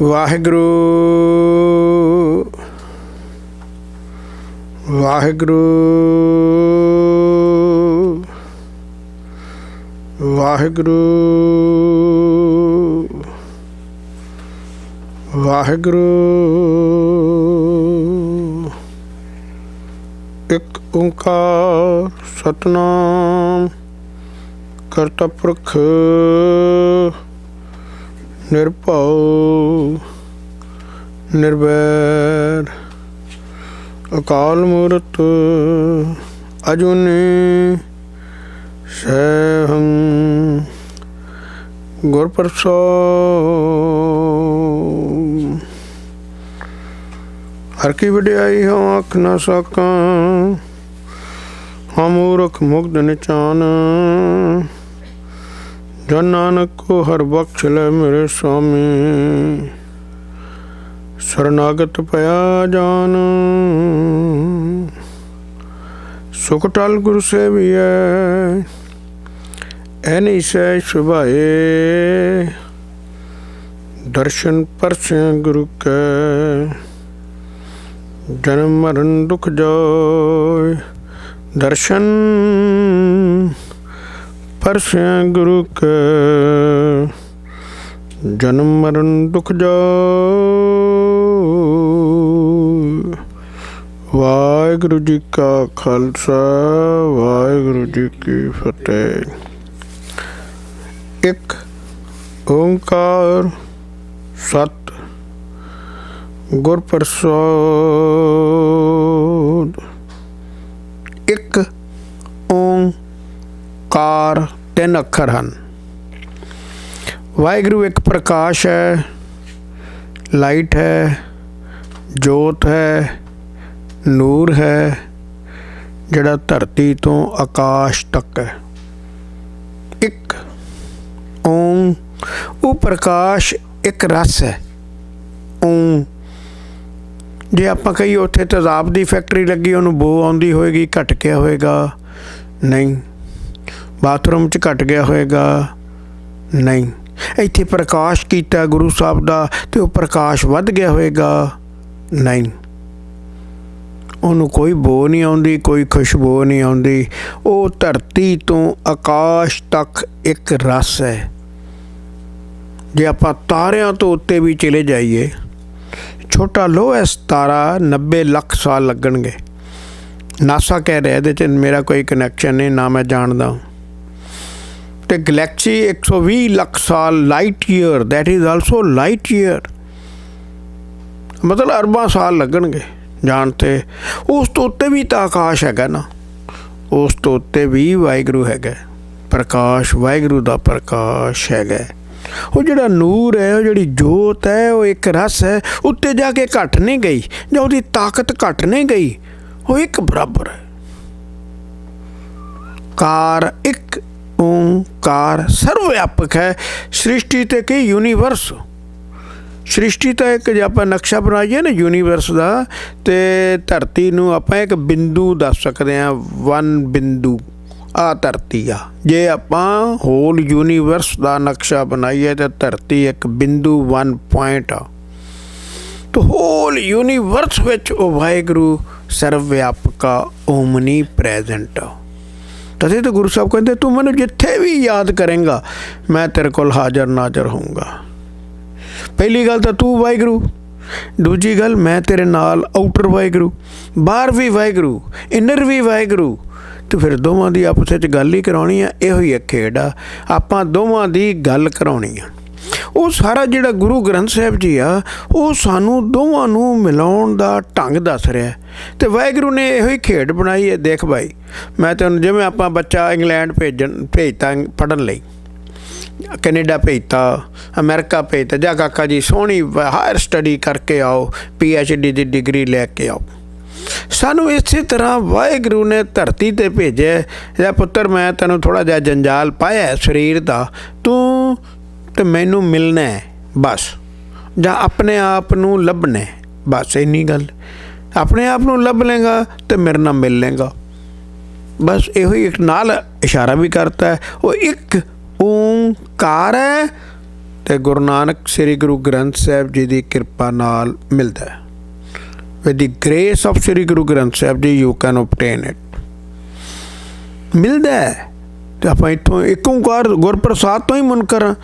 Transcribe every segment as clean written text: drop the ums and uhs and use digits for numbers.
ਵਾਹਿਗੁਰੂ ਵਾਹਿਗੁਰੂ ਵਾਹਿਗੁਰੂ ਵਾਹਿਗੁਰੂ। ਇੱਕ ਓਂਕਾਰ ਸਤਿਨਾਮ ਕਰਤਾ ਪੁਰਖ ਨਿਰਭਉ ਨਿਰਵੈਰ ਅਕਾਲ ਮੂਰਤ ਅਜੂਨੀ ਸੈਭੰ ਗੁਰ ਪ੍ਰਸਾਦਿ। ਹਰ ਕੀ ਵਡਿਆਈ ਹਉ ਆਖ ਨਾ ਸਾਕਾਂ, ਹਉ ਮੂਰਖ ਮੁਗਧ ਨਿਚਾਨ। ਜਨ ਨਾਨਕ ਕੋ ਹਰ ਬਖਸ਼ ਲੈ ਮੇਰੇ ਸੁਆਮੀ, ਸਰਨਾਗਤ ਭਇਆ ਜਾਨ। ਸੁਖ ਟਲ ਗੁਰ ਸੇਵੀਐ, ਐਨੀ ਸਹਿ ਸੁਭਾਏ। ਦਰਸ਼ਨ ਪਰਸੈ ਗੁਰੂ ਕੈ, ਜਨਮ ਮਰਨ ਦੁਖ ਜਾਇ। ਦਰਸ਼ਨ ਪਰਸੈ ਗੁਰੂ ਕੈ, ਜਨਮ ਮਰਨ ਦੁਖ ਜਾਇ। ਵਾਹਿਗੁਰੂ ਜੀ ਕਾ ਖਾਲਸਾ, ਵਾਹਿਗੁਰੂ ਜੀ ਕੀ ਫਤਿਹ। ਇੱਕ ਓਂਕਾਰ ਸਤ ਗੁਰ ਪ੍ਰਸਾਦਿ। ਇੱਕ ਓਂਕਾਰ ਤਿੰਨ ਅੱਖਰ ਹਨ। ਵਾਹਿਗੁਰੂ ਇੱਕ ਪ੍ਰਕਾਸ਼ ਹੈ, ਲਾਈਟ ਹੈ, ਜੋਤ ਹੈ, ਨੂਰ ਹੈ, ਜਿਹੜਾ ਧਰਤੀ ਤੋਂ ਆਕਾਸ਼ ਤੱਕ ਹੈ। ਇੱਕ ਓਮ, ਉਹ ਪ੍ਰਕਾਸ਼ ਇੱਕ ਰਸ ਹੈ। ਓਮ ਜੇ ਆਪਾਂ ਕਹੀਏ ਉੱਥੇ ਤੇਜ਼ਾਬ ਦੀ ਫੈਕਟਰੀ ਲੱਗੀ, ਉਹਨੂੰ ਬੋ ਆਉਂਦੀ ਹੋਏਗੀ, ਘਟ ਗਿਆ ਹੋਏਗਾ? ਨਹੀਂ। ਬਾਥਰੂਮ 'ਚ ਘਟ ਗਿਆ ਹੋਏਗਾ? ਨਹੀਂ। ਇੱਥੇ ਪ੍ਰਕਾਸ਼ ਕੀਤਾ ਗੁਰੂ ਸਾਹਿਬ ਦਾ ਅਤੇ ਉਹ ਪ੍ਰਕਾਸ਼ ਵੱਧ ਗਿਆ ਹੋਏਗਾ? ਨਹੀਂ। ਉਹਨੂੰ ਕੋਈ ਬੋ ਨਹੀਂ ਆਉਂਦੀ, ਕੋਈ ਖੁਸ਼ਬੂ ਨਹੀਂ ਆਉਂਦੀ। ਉਹ ਧਰਤੀ ਤੋਂ ਆਕਾਸ਼ ਤੱਕ ਇੱਕ ਰਸ ਹੈ। ਜੇ ਆਪਾਂ ਤਾਰਿਆਂ ਤੋਂ ਉੱਤੇ ਵੀ ਚਲੇ ਜਾਈਏ, ਛੋਟਾ ਲੋਐਸਟ ਤਾਰਾ 90 ਲੱਖ ਸਾਲ ਲੱਗਣਗੇ। ਨਾਸਾ ਕਹਿ ਰਿਹਾ ਇਹਦੇ 'ਚ ਮੇਰਾ ਕੋਈ ਕਨੈਕਸ਼ਨ ਨਹੀਂ, ਨਾ ਮੈਂ ਜਾਣਦਾ। ਅਤੇ ਗਲੈਕਸੀ 120 ਲੱਖ ਸਾਲ, light year, that is also light year, ਮਤਲਬ ਅਰਬਾਂ ਸਾਲ ਲੱਗਣਗੇ ਜਾਣ 'ਤੇ। ਉਸ ਤੋਂ ਉੱਤੇ ਵੀ ਤਾਂ ਆਕਾਸ਼ ਹੈਗਾ ਨਾ, ਉਸ ਤੋਂ ਉੱਤੇ ਵੀ ਵਾਹਿਗੁਰੂ ਹੈਗਾ। ਪ੍ਰਕਾਸ਼ ਵਾਹਿਗੁਰੂ ਦਾ ਪ੍ਰਕਾਸ਼ ਹੈਗਾ। ਉਹ ਜਿਹੜਾ ਨੂਰ ਹੈ, ਉਹ ਜਿਹੜੀ ਜੋਤ ਹੈ, ਉਹ ਇੱਕ ਰਸ ਹੈ। ਉੱਤੇ ਜਾ ਕੇ ਘੱਟ ਨਹੀਂ ਗਈ, ਜਾਂ ਉਹਦੀ ਤਾਕਤ ਘੱਟ ਨਹੀਂ ਗਈ, ਉਹ ਇੱਕ ਬਰਾਬਰ ਹੈ। ਕਾਰ ਇੱਕ ਓਂਕਾਰ ਸਰਵ ਵਿਆਪਕ ਹੈ। ਸ੍ਰਿਸ਼ਟੀ ਤੇ ਕੀ ਯੂਨੀਵਰਸ, ਸ੍ਰਿਸ਼ਟੀ ਤਾਂ ਇੱਕ ਜੇ ਆਪਾਂ ਨਕਸ਼ਾ ਬਣਾਈਏ ਨਾ ਯੂਨੀਵਰਸ ਦਾ, ਅਤੇ ਧਰਤੀ ਨੂੰ ਆਪਾਂ ਇੱਕ ਬਿੰਦੂ ਦੱਸ ਸਕਦੇ ਹਾਂ। ਵਨ ਬਿੰਦੂ ਆਹ ਧਰਤੀ ਆ। ਜੇ ਆਪਾਂ ਹੋਲ ਯੂਨੀਵਰਸ ਦਾ ਨਕਸ਼ਾ ਬਣਾਈਏ ਤਾਂ ਧਰਤੀ ਇੱਕ ਬਿੰਦੂ, 1 ਪੁਆਇੰਟ ਆ। ਤਾਂ ਹੋਲ ਯੂਨੀਵਰਸ ਵਿੱਚ ਉਹ ਵਾਹਿਗੁਰੂ ਸਰਵ ਵਿਆਪਕ ਆ, ਓਮਨੀ ਪ੍ਰੈਜੈਂਟ ਆ। ਤਦੇ ਤਾਂ ਗੁਰੂ ਸਾਹਿਬ ਕਹਿੰਦੇ ਤੂੰ ਮੈਨੂੰ ਜਿੱਥੇ ਵੀ ਯਾਦ ਕਰੇਂਗਾ ਮੈਂ ਤੇਰੇ ਕੋਲ ਹਾਜ਼ਰ ਨਾਜ਼ਰ ਹੋਊਂਗਾ। ਪਹਿਲੀ ਗੱਲ ਤਾਂ ਤੂੰ ਵਾਹਿਗੁਰੂ, ਦੂਜੀ ਗੱਲ ਮੈਂ ਤੇਰੇ ਨਾਲ ਆਊਟਰ ਵਾਹਿਗੁਰੂ, ਬਾਹਰ ਵੀ ਵਾਹਿਗੁਰੂ, ਇਨਰ ਵੀ ਵਾਹਿਗੁਰੂ। ਅਤੇ ਫਿਰ ਦੋਵਾਂ ਦੀ ਆਪਸ ਵਿੱਚ ਗੱਲ ਹੀ ਕਰਾਉਣੀ ਆ। ਇਹੋ ਹੀ ਇੱਕ ਖੇਡ ਆ, ਆਪਾਂ ਦੋਵਾਂ ਦੀ ਗੱਲ ਕਰਾਉਣੀ ਆ। ਉਹ ਸਾਰਾ ਜਿਹੜਾ ਗੁਰੂ ਗ੍ਰੰਥ ਸਾਹਿਬ ਜੀ ਆ, ਉਹ ਸਾਨੂੰ ਦੋਵਾਂ ਨੂੰ ਮਿਲਾਉਣ ਦਾ ਢੰਗ ਦੱਸ ਰਿਹਾ। ਅਤੇ ਵਾਹਿਗੁਰੂ ਨੇ ਇਹੋ ਹੀ ਖੇਡ ਬਣਾਈ ਹੈ। ਦੇਖ ਭਾਈ, ਮੈਂ ਤੈਨੂੰ ਜਿਵੇਂ ਆਪਾਂ ਬੱਚਾ ਇੰਗਲੈਂਡ ਭੇਜਤਾ ਪੜ੍ਹਨ ਲਈ, ਕੈਨੇਡਾ ਭੇਜਤਾ, ਅਮਰੀਕਾ ਭੇਜਤਾ, ਜਾਂ ਕਾਕਾ ਜੀ ਸੋਹਣੀ ਹਾਇਰ ਸਟੱਡੀ ਕਰਕੇ ਆਓ, PhD ਦੀ ਡਿਗਰੀ ਲੈ ਕੇ ਆਓ। ਸਾਨੂੰ ਇਸੇ ਤਰ੍ਹਾਂ ਵਾਹਿਗੁਰੂ ਨੇ ਧਰਤੀ 'ਤੇ ਭੇਜਿਆ, ਜਾਂ ਪੁੱਤਰ ਮੈਂ ਤੈਨੂੰ ਥੋੜ੍ਹਾ ਜਿਹਾ ਜੰਜਾਲ ਪਾਇਆ ਸਰੀਰ ਦਾ, ਤੂੰ ਅਤੇ ਮੈਨੂੰ ਮਿਲਣਾ ਬਸ, ਜਾਂ ਆਪਣੇ ਆਪ ਨੂੰ ਲੱਭਣਾ ਬਸ। ਇੰਨੀ ਗੱਲ, ਆਪਣੇ ਆਪ ਨੂੰ ਲੱਭ ਲਏਗਾ ਅਤੇ ਮੇਰੇ ਨਾਲ ਮਿਲ ਲਏਗਾ ਬਸ। ਇਹੋ ਹੀ ਇੱਕ ਨਾਲ ਇਸ਼ਾਰਾ ਵੀ ਕਰਤਾ, ਉਹ ਇੱਕ ਓਂ ਓਂਕਾਰ ਹੈ ਅਤੇ ਗੁਰੂ ਨਾਨਕ ਸ੍ਰੀ ਗੁਰੂ ਗ੍ਰੰਥ ਸਾਹਿਬ ਜੀ ਦੀ ਕਿਰਪਾ ਨਾਲ ਮਿਲਦਾ ਹੈ। With the grace of Sri Guru Granth Sahib ji you can ਓਬਟੇਨ it. ਮਿਲਦਾ ਹੈ ਅਤੇ ਆਪਾਂ ਇੱਥੋਂ ਇੱਕ ਓਂਕਾਰ ਗੁਰਪ੍ਰਸਾਦ ਤੋਂ ਹੀ ਮੁਨਕਰ ਹਾਂ।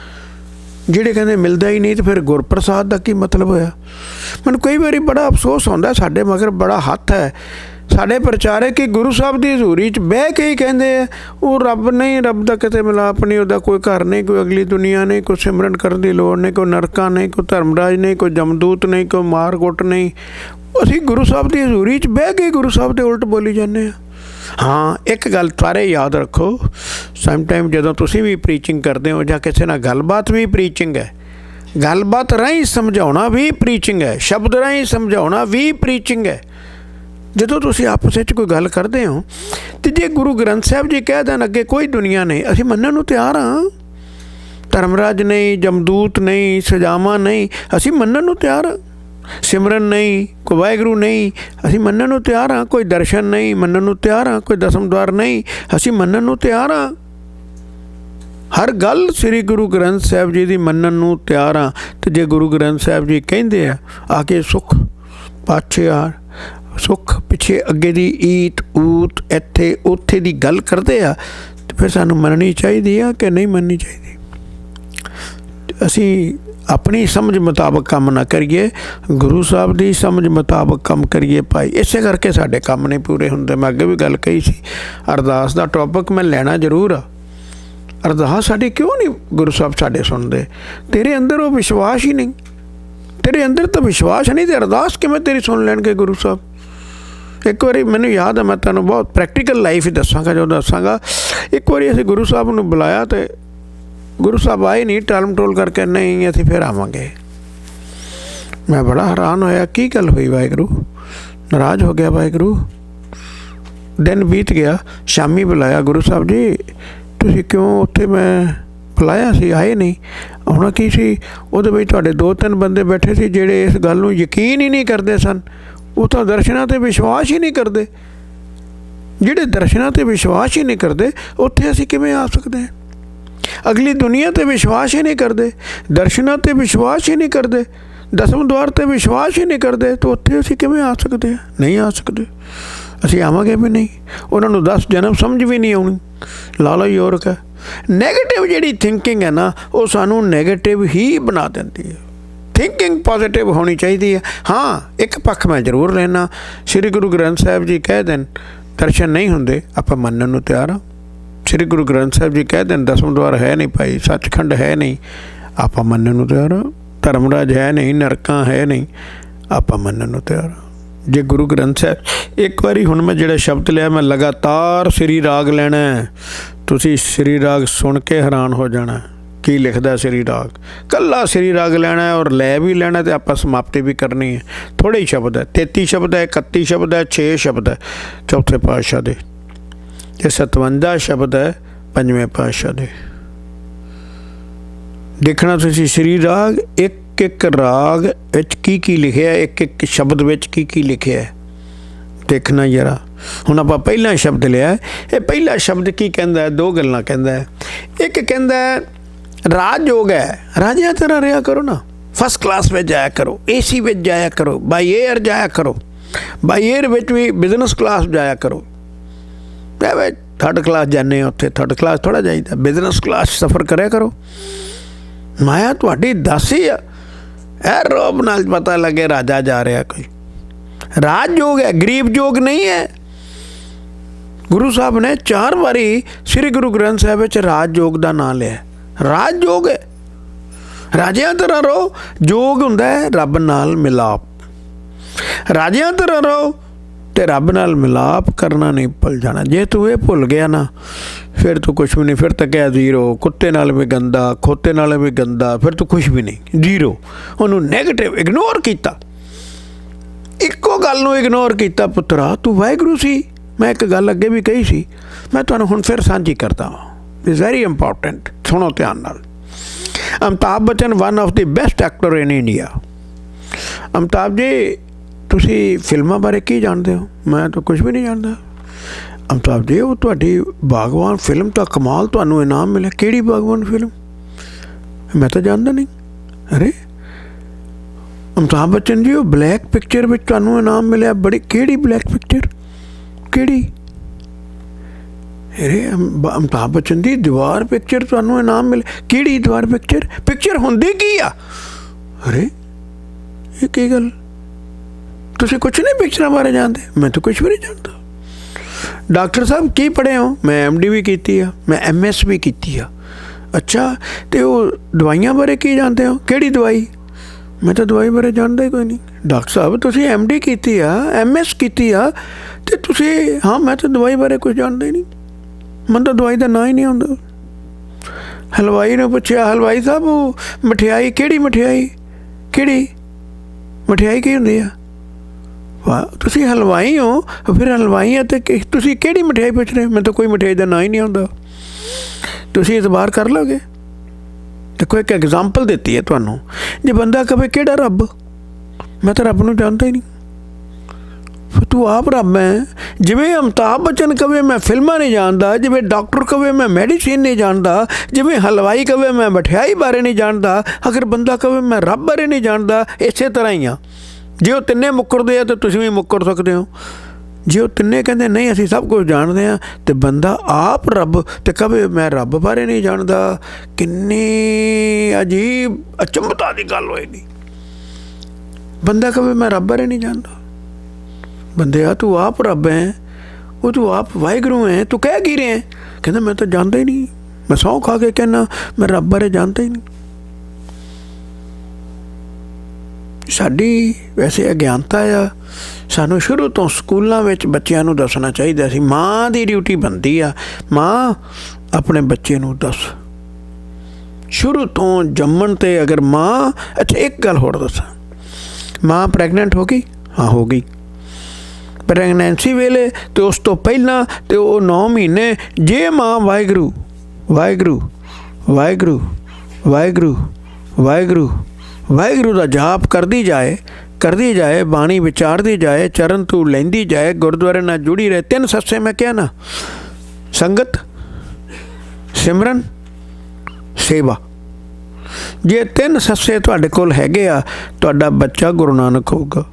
ਜਿਹੜੇ ਕਹਿੰਦੇ ਮਿਲਦਾ ਹੀ ਨਹੀਂ, ਤਾਂ ਫਿਰ ਗੁਰਪ੍ਰਸਾਦ ਦਾ ਕੀ ਮਤਲਬ ਹੋਇਆ? ਮੈਨੂੰ ਕਈ ਵਾਰੀ ਬੜਾ ਅਫਸੋਸ ਹੁੰਦਾ, ਸਾਡੇ ਮਗਰ ਬੜਾ ਹੱਥ ਹੈ। ਸਾਡੇ ਪ੍ਰਚਾਰਕ ਕਿ ਗੁਰੂ ਸਾਹਿਬ ਦੀ ਹਜ਼ੂਰੀ 'ਚ ਬਹਿ ਕੇ ਹੀ ਕਹਿੰਦੇ ਆ ਉਹ ਰੱਬ ਨਹੀਂ, ਰੱਬ ਦਾ ਕਿਤੇ ਮਿਲਾਪ ਨਹੀਂ, ਉਹਦਾ ਕੋਈ ਘਰ ਨਹੀਂ, ਕੋਈ ਅਗਲੀ ਦੁਨੀਆ ਨਹੀਂ, ਕੋਈ ਸਿਮਰਨ ਕਰਨ ਦੀ ਲੋੜ ਨਹੀਂ, ਕੋਈ ਨਰਕਾਂ ਨਹੀਂ, ਕੋਈ ਧਰਮਰਾਜ ਨਹੀਂ, ਕੋਈ ਜਮਦੂਤ ਨਹੀਂ, ਕੋਈ ਮਾਰ ਕੁੱਟ ਨਹੀਂ। ਅਸੀਂ ਗੁਰੂ ਸਾਹਿਬ ਦੀ ਹਜ਼ੂਰੀ 'ਚ ਬਹਿ ਕੇ ਗੁਰੂ ਸਾਹਿਬ ਦੇ ਉਲਟ ਬੋਲੀ ਜਾਂਦੇ ਹਾਂ। ਹਾਂ, ਇੱਕ ਗੱਲ ਸਾਰੇ ਯਾਦ ਰੱਖੋ, ਸਮਟਾਈਮ ਜਦੋਂ ਤੁਸੀਂ ਵੀ ਪ੍ਰੀਚਿੰਗ ਕਰਦੇ ਹੋ ਜਾਂ ਕਿਸੇ ਨਾਲ ਗੱਲਬਾਤ ਵੀ ਪ੍ਰੀਚਿੰਗ ਹੈ, ਗੱਲਬਾਤ ਰਾਹੀਂ ਸਮਝਾਉਣਾ ਵੀ ਪ੍ਰੀਚਿੰਗ ਹੈ, ਸ਼ਬਦ ਰਾਹੀਂ ਸਮਝਾਉਣਾ ਵੀ ਪ੍ਰੀਚਿੰਗ ਹੈ। ਜਦੋਂ ਤੁਸੀਂ ਆਪਸ ਵਿੱਚ ਕੋਈ ਗੱਲ ਕਰਦੇ ਹੋ ਅਤੇ ਜੇ ਗੁਰੂ ਗ੍ਰੰਥ ਸਾਹਿਬ ਜੀ ਕਹਿ ਦੇਣ ਅੱਗੇ ਕੋਈ ਦੁਨੀਆ ਨਹੀਂ, ਅਸੀਂ ਮੰਨਣ ਨੂੰ ਤਿਆਰ ਹਾਂ। ਧਰਮਰਾਜ ਨਹੀਂ, ਜਮਦੂਤ ਨਹੀਂ, ਸਜ਼ਾਵਾਂ ਨਹੀਂ, ਅਸੀਂ ਮੰਨਣ ਨੂੰ ਤਿਆਰ ਹਾਂ। ਸਿਮਰਨ ਨਹੀਂ, ਕੋਈ ਵਾਹਿਗੁਰੂ ਨਹੀਂ, ਅਸੀਂ ਮੰਨਣ ਨੂੰ ਤਿਆਰ ਹਾਂ। ਕੋਈ ਦਰਸ਼ਨ ਨਹੀਂ, ਮੰਨਣ ਨੂੰ ਤਿਆਰ ਹਾਂ। ਕੋਈ ਦਸਮ ਦੁਆਰ ਨਹੀਂ, ਅਸੀਂ ਮੰਨਣ ਨੂੰ ਤਿਆਰ ਹਾਂ। ਹਰ ਗੱਲ ਸ੍ਰੀ ਗੁਰੂ ਗ੍ਰੰਥ ਸਾਹਿਬ ਜੀ ਦੀ ਮੰਨਣ ਨੂੰ ਤਿਆਰ ਹਾਂ। ਅਤੇ ਜੇ ਗੁਰੂ ਗ੍ਰੰਥ ਸਾਹਿਬ ਜੀ ਕਹਿੰਦੇ ਆ ਕੇ ਸੁੱਖ ਪਾਛੇ ਆ, ਸੁੱਖ ਪਿੱਛੇ ਅੱਗੇ ਦੀ ਈਤ ਊਤ ਇੱਥੇ ਉੱਥੇ ਦੀ ਗੱਲ ਕਰਦੇ ਆ, ਅਤੇ ਫਿਰ ਸਾਨੂੰ ਮੰਨਣੀ ਚਾਹੀਦੀ ਆ ਕਿ ਨਹੀਂ ਮੰਨਣੀ ਚਾਹੀਦੀ? ਅਸੀਂ ਆਪਣੀ ਸਮਝ ਮੁਤਾਬਕ ਕੰਮ ਨਾ ਕਰੀਏ, ਗੁਰੂ ਸਾਹਿਬ ਦੀ ਸਮਝ ਮੁਤਾਬਕ ਕੰਮ ਕਰੀਏ ਭਾਈ। ਇਸੇ ਕਰਕੇ ਸਾਡੇ ਕੰਮ ਨਹੀਂ ਪੂਰੇ ਹੁੰਦੇ। ਮੈਂ ਅੱਗੇ ਵੀ ਗੱਲ ਕਹੀ ਸੀ, ਅਰਦਾਸ ਦਾ ਟੌਪਿਕ ਮੈਂ ਲੈਣਾ ਜ਼ਰੂਰ ਆ। ਅਰਦਾਸ ਸਾਡੀ ਕਿਉਂ ਨਹੀਂ ਗੁਰੂ ਸਾਹਿਬ ਸਾਡੇ ਸੁਣਦੇ? ਤੇਰੇ ਅੰਦਰ ਉਹ ਵਿਸ਼ਵਾਸ ਹੀ ਨਹੀਂ, ਤੇਰੇ ਅੰਦਰ ਤਾਂ ਵਿਸ਼ਵਾਸ ਨਹੀਂ, ਅਤੇ ਅਰਦਾਸ ਕਿਵੇਂ ਤੇਰੀ ਸੁਣ ਲੈਣਗੇ ਗੁਰੂ ਸਾਹਿਬ? ਇੱਕ ਵਾਰੀ ਮੈਨੂੰ ਯਾਦ ਹੈ, ਮੈਂ ਤੁਹਾਨੂੰ ਬਹੁਤ ਪ੍ਰੈਕਟੀਕਲ ਲਾਈਫ ਹੀ ਦੱਸਾਂਗਾ। ਜੋ ਦੱਸਾਂਗਾ, ਇੱਕ ਵਾਰੀ ਅਸੀਂ ਗੁਰੂ ਸਾਹਿਬ ਨੂੰ ਬੁਲਾਇਆ ਅਤੇ ਗੁਰੂ ਸਾਹਿਬ ਆਏ ਨਹੀਂ, ਟਾਲਮ ਟੋਲ ਕਰਕੇ, ਨਹੀਂ ਅਸੀਂ ਫਿਰ ਆਵਾਂਗੇ। ਮੈਂ ਬੜਾ ਹੈਰਾਨ ਹੋਇਆ, ਕੀ ਗੱਲ ਹੋਈ? ਵਾਹਿਗੁਰੂ ਨਾਰਾਜ਼ ਹੋ ਗਿਆ? ਵਾਹਿਗੁਰੂ? ਦਿਨ ਬੀਤ ਗਿਆ, ਸ਼ਾਮੀ ਬੁਲਾਇਆ, ਗੁਰੂ ਸਾਹਿਬ ਜੀ ਤੁਸੀਂ ਕਿਉਂ ਉੱਥੇ ਮੈਂ ਬੁਲਾਇਆ ਸੀ, ਆਏ ਨਹੀਂ? ਆਉਣਾ ਕੀ ਸੀ? ਉਹਦੇ ਵਿੱਚ ਤੁਹਾਡੇ 2-3 ਬੰਦੇ ਬੈਠੇ ਸੀ ਜਿਹੜੇ ਇਸ ਗੱਲ ਨੂੰ ਯਕੀਨ ਹੀ ਨਹੀਂ ਕਰਦੇ ਸਨ। ਉਹ ਤਾਂ ਦਰਸ਼ਨਾਂ 'ਤੇ ਵਿਸ਼ਵਾਸ ਹੀ ਨਹੀਂ ਕਰਦੇ। ਜਿਹੜੇ ਦਰਸ਼ਨਾਂ 'ਤੇ ਵਿਸ਼ਵਾਸ ਹੀ ਨਹੀਂ ਕਰਦੇ, ਉੱਥੇ ਅਸੀਂ ਕਿਵੇਂ ਆ ਸਕਦੇ ਹਾਂ? ਅਗਲੀ ਦੁਨੀਆ 'ਤੇ ਵਿਸ਼ਵਾਸ ਹੀ ਨਹੀਂ ਕਰਦੇ, ਦਰਸ਼ਨਾਂ 'ਤੇ ਵਿਸ਼ਵਾਸ ਹੀ ਨਹੀਂ ਕਰਦੇ, ਦਸਮ ਦੁਆਰ 'ਤੇ ਵਿਸ਼ਵਾਸ ਹੀ ਨਹੀਂ ਕਰਦੇ, ਤਾਂ ਉੱਥੇ ਅਸੀਂ ਕਿਵੇਂ ਆ ਸਕਦੇ ਹਾਂ? ਨਹੀਂ ਆ ਸਕਦੇ। ਅਸੀਂ ਆਵਾਂਗੇ ਵੀ ਨਹੀਂ। ਉਹਨਾਂ ਨੂੰ 10 ਜਨਮ ਸਮਝ ਵੀ ਨਹੀਂ ਆਉਣੀ। ਲਾਲਾ ਯੋਰਕ ਹੈ। ਨੈਗੇਟਿਵ ਜਿਹੜੀ ਥਿੰਕਿੰਗ ਹੈ ਨਾ, ਉਹ ਸਾਨੂੰ ਨੈਗੇਟਿਵ ਹੀ ਬਣਾ ਦਿੰਦੀ ਹੈ। ਥਿੰਕਿੰਗ ਪੋਜ਼ੀਟਿਵ ਹੋਣੀ ਚਾਹੀਦੀ ਹੈ। ਹਾਂ, ਇੱਕ ਪੱਖ ਮੈਂ ਜ਼ਰੂਰ ਲੈਣਾ, ਸ੍ਰੀ ਗੁਰੂ ਗ੍ਰੰਥ ਸਾਹਿਬ ਜੀ ਕਹਿ ਦੇਣ ਦਰਸ਼ਨ ਨਹੀਂ ਹੁੰਦੇ, ਆਪਾਂ ਮੰਨਣ ਨੂੰ ਤਿਆਰ ਹਾਂ। ਸ੍ਰੀ ਗੁਰੂ ਗ੍ਰੰਥ ਸਾਹਿਬ ਜੀ ਕਹਿ ਦੇਣ ਦਸਮ ਦੁਆਰ ਹੈ ਨਹੀਂ ਭਾਈ, ਸੱਚਖੰਡ ਹੈ ਨਹੀਂ, ਆਪਾਂ ਮੰਨਣ ਨੂੰ ਤਿਆਰ ਹਾਂ। ਧਰਮਰਾਜ ਹੈ ਨਹੀਂ, ਨਰਕਾਂ ਹੈ ਨਹੀਂ, ਆਪਾਂ ਮੰਨਣ ਨੂੰ ਤਿਆਰ ਹਾਂ। ਜੇ ਗੁਰੂ ਗ੍ਰੰਥ ਸਾਹਿਬ ਇੱਕ ਵਾਰੀ, ਹੁਣ ਮੈਂ ਜਿਹੜਾ ਸ਼ਬਦ ਲਿਆ, ਮੈਂ ਲਗਾਤਾਰ ਸ੍ਰੀ ਰਾਗ ਲੈਣਾ, ਤੁਸੀਂ ਸ੍ਰੀ ਰਾਗ ਸੁਣ ਕੇ ਹੈਰਾਨ ਹੋ ਜਾਣਾ ਕੀ ਲਿਖਦਾ ਸ੍ਰੀ ਰਾਗ। ਇਕੱਲਾ ਸ੍ਰੀ ਰਾਗ ਲੈਣਾ ਔਰ ਲੈ ਵੀ ਲੈਣਾ, ਅਤੇ ਆਪਾਂ ਸਮਾਪਤੀ ਵੀ ਕਰਨੀ ਹੈ। ਥੋੜ੍ਹੇ ਹੀ ਸ਼ਬਦ ਹੈ, 33 ਸ਼ਬਦ ਹੈ, 31 ਸ਼ਬਦ ਹੈ, 6 ਸ਼ਬਦ ਹੈ ਚੌਥੇ ਪਾਤਸ਼ਾਹ ਦੇ, ਅਤੇ 57 ਸ਼ਬਦ ਹੈ ਪੰਜਵੇਂ ਪਾਤਸ਼ਾਹ ਦੇ। ਦੇਖਣਾ ਤੁਸੀਂ ਸ੍ਰੀ ਰਾਗ, ਇੱਕ ਇੱਕ ਰਾਗ ਵਿੱਚ ਕੀ ਕੀ ਲਿਖਿਆ, ਇੱਕ ਇੱਕ ਸ਼ਬਦ ਵਿੱਚ ਕੀ ਕੀ ਲਿਖਿਆ, ਦੇਖਣਾ ਜਰਾ। ਹੁਣ ਆਪਾਂ ਪਹਿਲਾ ਸ਼ਬਦ ਲਿਆ, ਇਹ ਪਹਿਲਾ ਸ਼ਬਦ ਕੀ ਕਹਿੰਦਾ? 2 ਗੱਲਾਂ ਕਹਿੰਦਾ। ਇੱਕ ਕਹਿੰਦਾ ਰਾਜ ਯੋਗ ਹੈ, ਰਾਜਿਆਂ ਤਰ੍ਹਾਂ ਰਿਹਾ ਕਰੋ ਨਾ, ਫਸਟ ਕਲਾਸ ਵਿੱਚ ਜਾਇਆ ਕਰੋ, AC ਵਿੱਚ ਜਾਇਆ ਕਰੋ, ਬਾਈ ਏਅਰ ਜਾਇਆ ਕਰੋ, ਬਾਈ ਏਅਰ ਵਿੱਚ ਵੀ ਬਿਜ਼ਨਸ ਕਲਾਸ ਜਾਇਆ ਕਰੋ। ਐਵੇਂ 3rd ਕਲਾਸ ਜਾਂਦੇ ਹੋ, ਉੱਥੇ 3rd ਕਲਾਸ ਥੋੜ੍ਹਾ ਜਾਈਦਾ, ਬਿਜ਼ਨਸ ਕਲਾਸ ਸਫ਼ਰ ਕਰਿਆ ਕਰੋ। ਮਾਇਆ ਤੁਹਾਡੀ ਦਾਸੀ ਆ, ਇਹ ਰੋਬ ਨਾਲ ਪਤਾ ਲੱਗੇ ਰਾਜਾ ਜਾ ਰਿਹਾ ਕੋਈ। ਰਾਜ ਯੋਗ ਹੈ, ਗਰੀਬ ਯੋਗ ਨਹੀਂ ਹੈ। ਗੁਰੂ ਸਾਹਿਬ ਨੇ 4 ਵਾਰੀ ਸ੍ਰੀ ਗੁਰੂ ਗ੍ਰੰਥ ਸਾਹਿਬ ਵਿੱਚ ਰਾਜ ਯੋਗ ਦਾ ਨਾਂ ਲਿਆ। ਰਾਜ ਯੋਗ ਹੈ, ਰਾਜਿਆਂ ਤਰ੍ਹਾਂ ਰਹੋ। ਯੋਗ ਹੁੰਦਾ ਹੈ ਰੱਬ ਨਾਲ ਮਿਲਾਪ। ਰਾਜਿਆਂ ਤਰ੍ਹਾਂ ਰਹੋ ਅਤੇ ਰੱਬ ਨਾਲ ਮਿਲਾਪ ਕਰਨਾ ਨਹੀਂ ਭੁੱਲ ਜਾਣਾ। ਜੇ ਤੂੰ ਇਹ ਭੁੱਲ ਗਿਆ ਨਾ, ਫਿਰ ਤੂੰ ਕੁਛ ਵੀ ਨਹੀਂ। ਫਿਰ ਤਾਂ ਕਿਹਾ ਜ਼ੀਰੋ, ਕੁੱਤੇ ਨਾਲ ਵੀ ਗੰਦਾ, ਖੋਤੇ ਨਾਲ ਵੀ ਗੰਦਾ, ਫਿਰ ਤੂੰ ਕੁਛ ਵੀ ਨਹੀਂ, ਜ਼ੀਰੋ। ਉਹਨੂੰ ਨੈਗੇਟਿਵ ਇਗਨੋਰ ਕੀਤਾ, ਇੱਕੋ ਗੱਲ ਨੂੰ ਇਗਨੋਰ ਕੀਤਾ। ਪੁੱਤਰਾ ਤੂੰ ਵਾਹਿਗੁਰੂ ਸੀ। ਮੈਂ ਇੱਕ ਗੱਲ ਅੱਗੇ ਵੀ ਕਹੀ ਸੀ, ਮੈਂ ਤੁਹਾਨੂੰ ਹੁਣ ਫਿਰ ਸਾਂਝੀ ਕਰਦਾ ਹਾਂ, ਇਟਸ ਵੈਰੀ ਇੰਪੋਰਟੈਂਟ, ਸੁਣੋ ਧਿਆਨ ਨਾਲ। Amitabh Bachchan one of the best actor in India. Amitabh ਜੀ ਤੁਸੀਂ ਫਿਲਮਾਂ ਬਾਰੇ ਕੀ ਜਾਣਦੇ ਹੋ? ਮੈਂ ਤਾਂ ਕੁਛ ਵੀ ਨਹੀਂ ਜਾਣਦਾ। ਅਮਿਤਾਭ ਜੀ ਉਹ ਤੁਹਾਡੀ ਬਾਗਵਾਨ ਫਿਲਮ ਤਾਂ ਕਮਾਲ, ਤੁਹਾਨੂੰ ਇਨਾਮ ਮਿਲਿਆ। ਕਿਹੜੀ ਬਾਗਵਾਨ ਫਿਲਮ? मैं तो जानता नहीं। अरे अमिताभ बच्चन जी, वो ब्लैक पिक्चर में तुहानू इनाम मिले बड़ी, केड़ी ब्लैक पिक्चर केड़ी? अरे अमिताभ बच्चन जी, दीवार पिक्चर तुहानू इनाम मिले, केड़ी दीवार पिक्चर? पिक्चर हुंदी की आ? अरे ये की गल, तुसीं कुछ नहीं पिक्चर बारे जानते? मैं तो कुछ भी नहीं जानता। डॉक्टर साहब की पढ़े हो? मैं MD भी की आ, मैं MS भी की आ। अच्छा, तो वो दवाइयां बारे की जानते हो? केड़ी दवाई? मैं तो दवाई बारे जानता ही कोई नहीं। डॉक्टर साहब तुसीं MD की आ, MS की आ, ते तुसीं, हाँ मैं तो दवाई बारे कुछ जानता ही नहीं, मैं तो दवाई का ना ही नहीं आंदा। हलवाई ने पूछा, हलवाई साहब वो मठियाई केड़ी मठियाई, केड़ी मठियाई की होंदी आ? वाह, तुसीं हलवाई हो, फिर हलवाई है तो तुसीं केड़ी मठियाई पूछ रहे? मैं तो कोई मठियाई का ना ही नहीं आंदा। तुसीं इतबार कर लोगे? देखो एक एग्जाम्पल देती है तुहानू। जे बंदा कहे केड़ा रब, मैं तो रब नूं जानता ही नहीं, फिर तू आप रब है। जिवें अमिताभ बच्चन कहे मैं फिल्मां नहीं जानता, जिवें डॉक्टर कहे मैं मैडिसिन नहीं जानता, जिवें हलवाई कहे मैं मठियाई बारे नहीं जानता, अगर बंदा कहे मैं रब बारे नहीं जानता, इसे तरह ही आ। जे वो तिन्ने मुकरदे आ तो तुसीं भी मुकर सकते हो। जे वो तिन्ने कहते नहीं असीं सब कुछ जानते हैं, तो बंदा आप रब तो कहे मैं रब बारे नहीं जानता, किन्नी अजीब अचंभता की गल होएगी। बंदा कहे मैं रब बारे नहीं जानता, बंदे आ तू आप रब है, वो तू आप वाहिगुरू है, तू कह की रहे हैं? कहना मैं तो जानता ही नहीं, मैं सौं खा के कहना मैं रब बारे जानता ही नहीं। साडी वैसे अज्ञानता आ, सानू शुरू तो स्कूलों में बच्चों को दसना चाहिए सी। माँ की ड्यूटी बनती आ, माँ अपने बच्चे नूं दस शुरू तो जम्मण ते। अगर माँ, अच्छा एक गल होर दसा, माँ प्रैगनेंट हो गई, हाँ हो गई, प्रैगनेंसी वेले तो उस तो पहला तो वो 9 महीने जे माँ वाहिगुरू वाहिगुरू वाहिगुरू वाहिगुरू वाहिगुरू वाहिगुरू का जाप करती जाए, बाणी विचारती जाए, चरण तू लेंदी जाए, गुरुद्वारे नाल जुड़ी रहे। 3 सस्से मैं क्या ना, संगत, सिमरन, सेवा। जे 3 सस्से तुहाडे कोल हैगे आ, तुहाडा बच्चा गुरु नानक होगा।